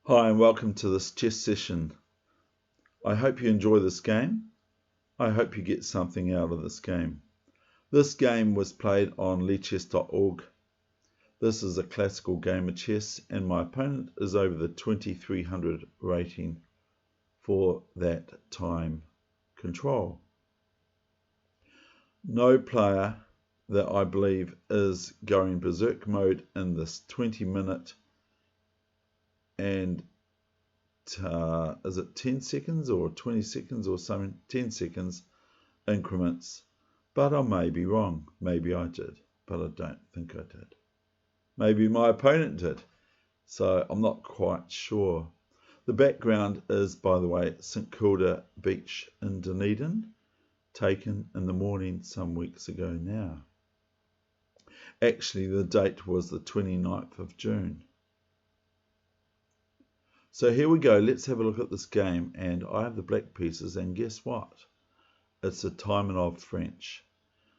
Hi and welcome to this chess session. I hope you enjoy this game. I hope you get something out of this game. This game was played on lichess.org. This is a classical game of chess and my opponent is over the 2300 rating for that time control. No player that I believe is going berserk mode in this 20-minute and is it 10 seconds or 20 seconds or something, 10 seconds increments, but I may be wrong. Maybe I did, but I don't think I did. Maybe my opponent did, so I'm not quite sure. The background is, by the way, St Kilda Beach in Dunedin, taken in the morning some weeks ago now. Actually, the date was the 29th of June. So here we go, let's have a look at this game, and I have the black pieces, and guess what? It's a Taimanov French.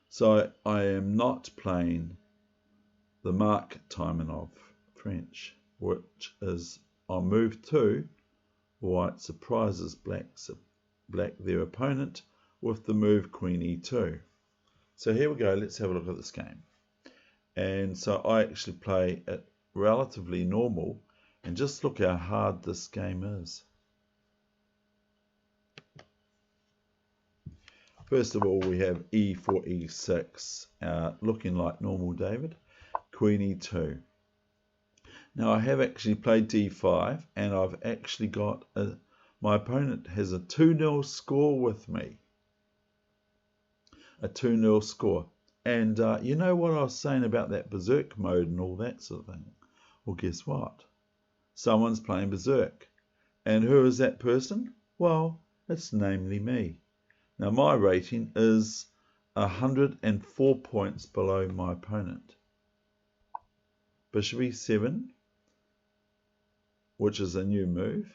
So I am not playing the Mark Taimanov French, which is on move 2, white surprises black their opponent with the move Queen E2. So here we go, let's have a look at this game. And so I actually play it relatively normal, and just look how hard this game is. First of all, we have E4, E6, looking like normal, David. Queen E2. Now, I have actually played D5, and I've actually got my opponent has a 2-0 score with me. A 2-0 score. And you know what I was saying about that berserk mode and all that sort of thing? Well, guess what? Someone's playing berserk. And who is that person? Well, it's namely me. Now my rating is 104 points below my opponent. Bishop E7, which is a new move.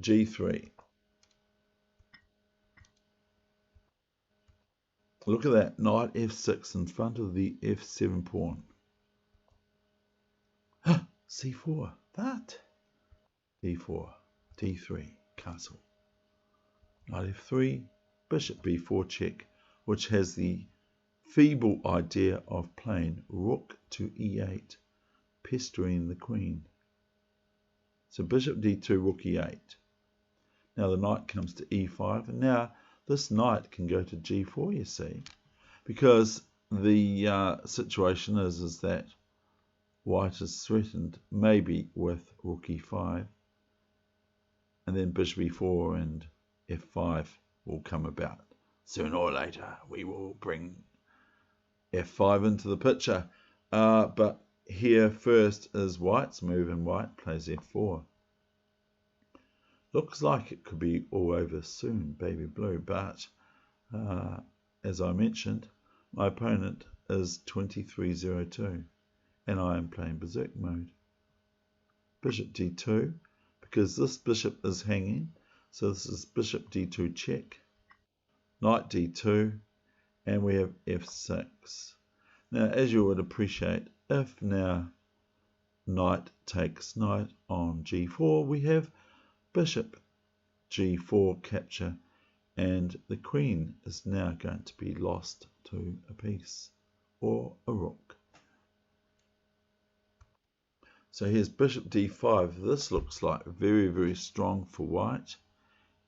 G3. Look at that, knight F6 in front of the F7 pawn. C4, that. D4, D3, castle. Knight F3, bishop B4 check, which has the feeble idea of playing rook to E8, pestering the queen. So bishop D2, rook E8. Now the knight comes to E5, and now this knight can go to G4, you see, because the situation is that white is threatened maybe with rook E5, and then bishop E4 and F5 will come about. Sooner or later we will bring F5 into the picture, but here first is white's move, and white plays F4. Looks like it could be all over soon, baby blue, but as I mentioned, my opponent is 2302. And I am playing berserk mode. Bishop D2, because this bishop is hanging, so this is bishop D2 check, knight D2, and we have F6. Now, as you would appreciate, if now knight takes knight on G4, we have bishop G4 capture, and the queen is now going to be lost to a piece, or a rook. So here's bishop d5. This looks like very, very strong for white.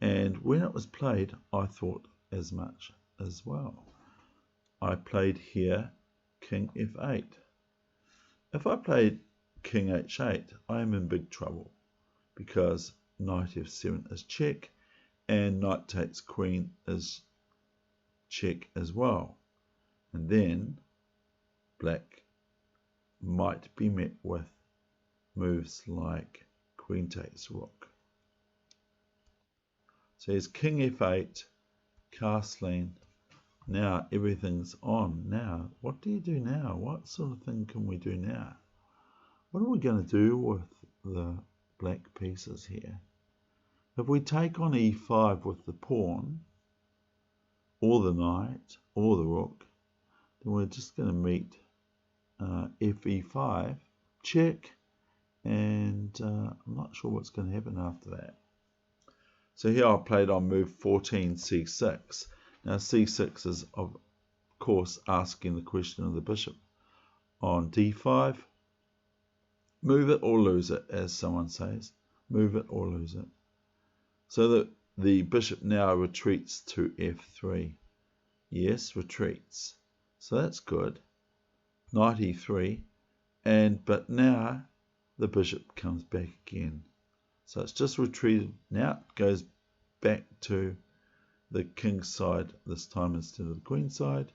And when it was played, I thought as much as well. I played here king f8. If I played king h8, I am in big trouble, because knight f7 is check, and knight takes queen is check as well. And then black might be met with moves like queen takes rook. So here's king f8, castling. Now everything's on. Now, what do you do now? What sort of thing can we do now? What are we going to do with the black pieces here? If we take on e5 with the pawn, or the knight, or the rook, then we're just going to meet fe5, check, and I'm not sure what's going to happen after that. So here I played on move 14, c6. Now c6 is of course asking the question of the bishop. On d5, move it or lose it, as someone says. Move it or lose it. So that the bishop now retreats to f3. Yes, retreats. So that's good. Knight e3, but now the bishop comes back again. So it's just retreated. Now it goes back to the king's side this time instead of the queen's side.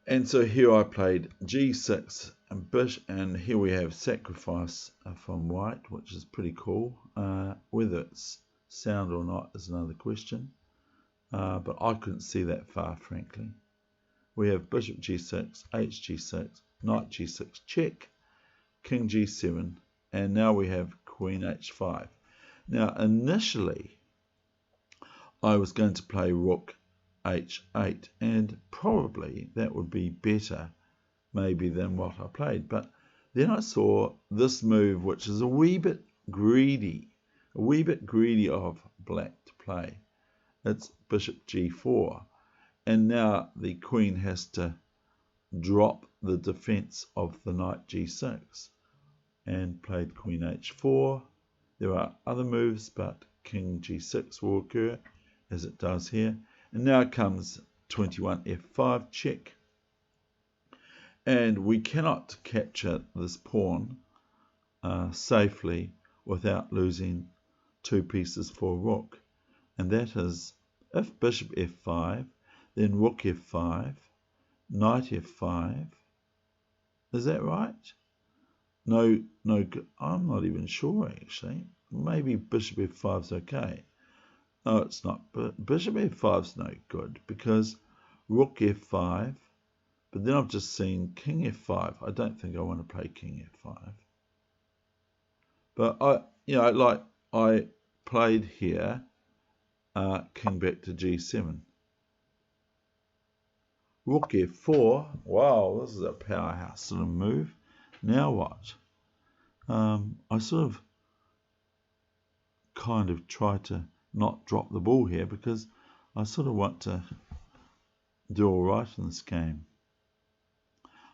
And so here I played g6 and bishop, and here we have sacrifice from white, which is pretty cool. Whether it's sound or not is another question. But I couldn't see that far, frankly. We have bishop g6, hg6, knight g6, check, king g7, and now we have queen h5. Now, initially, I was going to play rook h8, and probably that would be better, maybe, than what I played. But then I saw this move, which is a wee bit greedy of black to play. It's bishop g4, and now the queen has to drop the defense of the knight g6, and played queen h4. There are other moves, but king g6 will occur, as it does here. And now comes 21 f5, check. And we cannot capture this pawn safely without losing two pieces for rook. And that is, if bishop f5, then rook f5, knight f5. Is that right? No, I'm not even sure, actually. Maybe bishop f5 is okay. No, it's not. But bishop f5 is no good because rook f5. But then I've just seen king f5. I don't think I want to play king f5. But I played here, king back to g7. Rook f4. Wow, this is a powerhouse sort of move. Now what? I sort of kind of try to not drop the ball here because I sort of want to do all right in this game.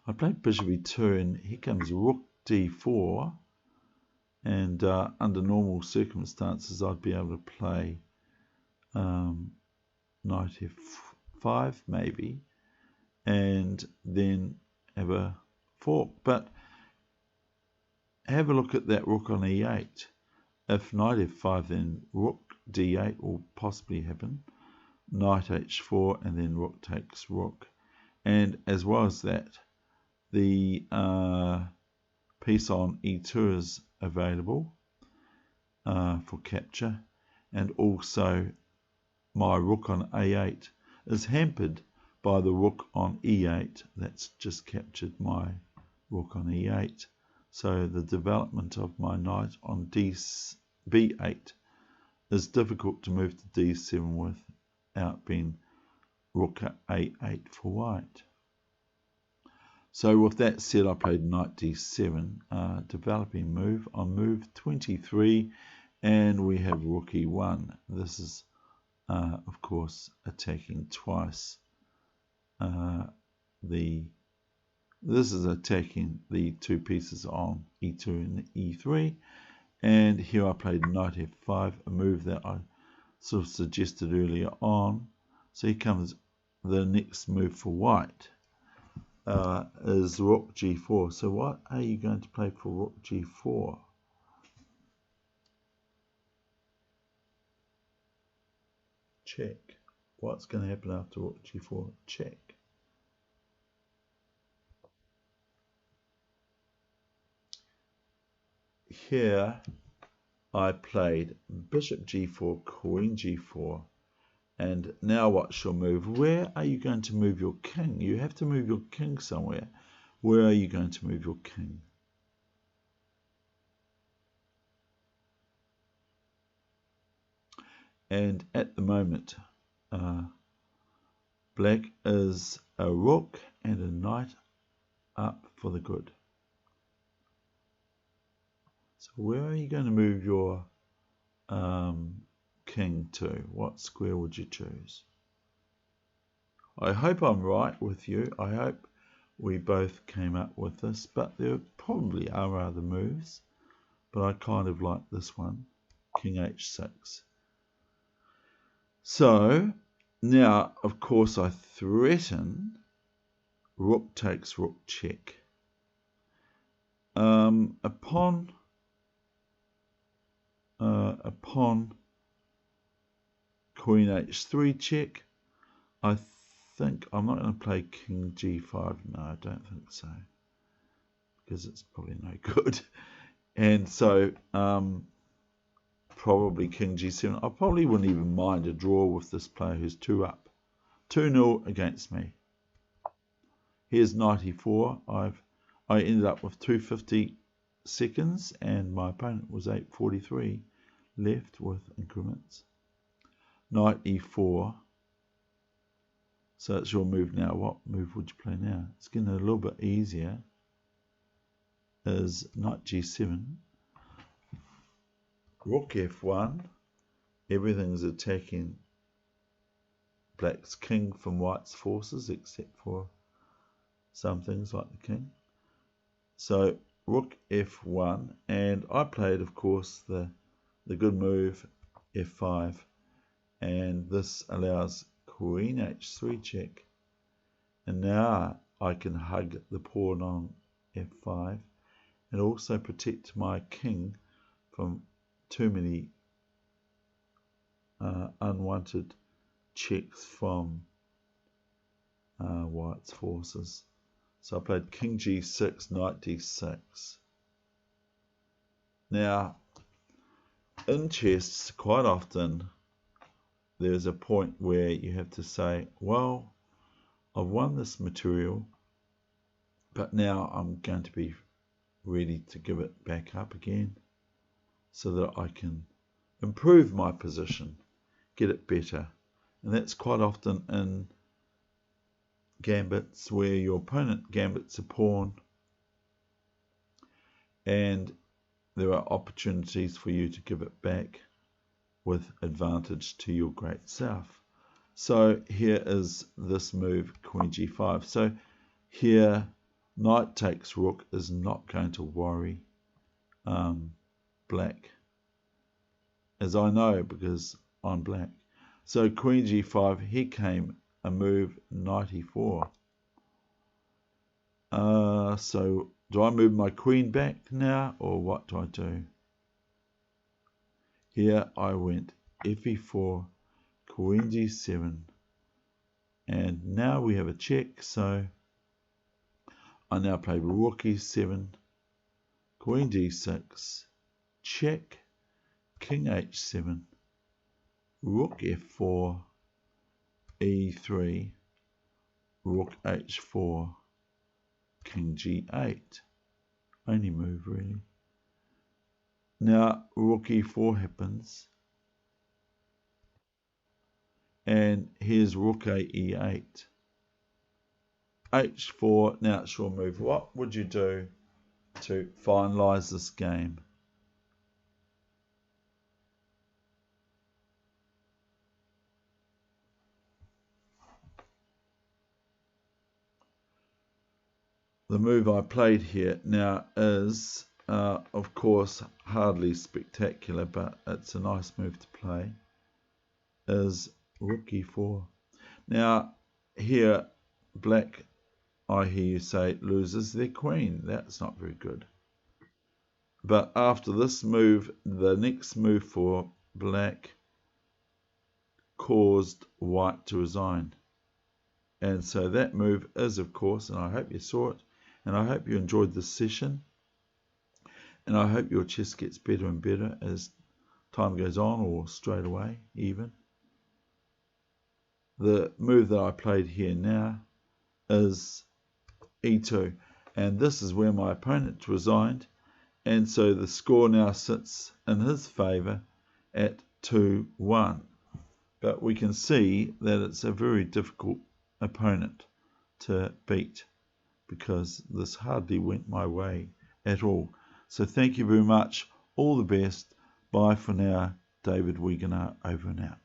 I played bishop e2, and here comes rook d4, and under normal circumstances I'd be able to play knight f5 maybe, and then have a fork. But have a look at that rook on e8. If knight f5, then rook d8 will possibly happen, knight h4, and then rook takes rook. And as well as that, the piece on e2 is available for capture, and also my rook on a8 is hampered by the rook on e8 that's just captured my rook on e8. So the development of my knight on b8 is difficult to move to d7 without being rook a8 for white. So with that said, I played knight d7, developing move on move 23, and we have rook e1. This is, of course, attacking twice. This is attacking the two pieces on e2 and e3. And here I played knight f5, a move that I sort of suggested earlier on. So here comes the next move for white, is rook g4. So what are you going to play for rook g4? Check. What's going to happen after rook g4? Check. Here I played bishop g4, queen g4, and now what's your move? Where are you going to move your king? You have to move your king somewhere. Where are you going to move your king? And at the moment, black is a rook and a knight up for the good. So where are you going to move your king to? What square would you choose? I hope I'm right with you. I hope we both came up with this, but there probably are other moves. But I kind of like this one, king h6. So now, of course, I threaten rook takes rook check. Upon queen h3 check, I think I'm not going to play king g5. No, I don't think so, because it's probably no good. And so probably king g7. I probably wouldn't even mind a draw with this player who's 2 up. 2-0 against me. Here's knight e4. I ended up with 250 seconds, and my opponent was 843 left with increments. Knight e4. So it's your move now. What move would you play now? It's getting a little bit easier. Is knight g7. Rook f1. Everything's attacking black's king from white's forces, except for some things like the king. So rook f1, and I played, of course, the good move f5, and this allows queen h3 check, and now I can hug the pawn on f5 and also protect my king from too many unwanted checks from white's forces. So I played king g6, knight d6. Now, in chess, quite often, there's a point where you have to say, well, I've won this material, but now I'm going to be ready to give it back up again so that I can improve my position, get it better. And that's quite often in gambits where your opponent gambits a pawn and there are opportunities for you to give it back with advantage to your great self. So here is this move, queen g5. So here, knight takes rook is not going to worry black, as I know because I'm black. So queen g5, here came a move, knight e4. So do I move my queen back now, or what do I do? Here I went fe4, queen g7, and now we have a check, so I now play rook e7, queen d6, check, king h7, rook f4, e3, rook h4, king g8. Only move really. Now rook e4 happens, and here's rook a e8, h4. Now it's your move. What would you do to finalize this game? The move I played here now is, of course, hardly spectacular, but it's a nice move to play, is rook e4. Now, here, black, I hear you say, loses their queen. That's not very good. But after this move, the next move for black caused white to resign. And so that move is, of course, and I hope you saw it, and I hope you enjoyed this session, and I hope your chess gets better and better as time goes on, or straight away even. The move that I played here now is e2, and this is where my opponent resigned, and so the score now sits in his favour at 2-1. But we can see that it's a very difficult opponent to beat. because this hardly went my way at all. So thank you very much. All the best. Bye for now. David Wegener, over and out.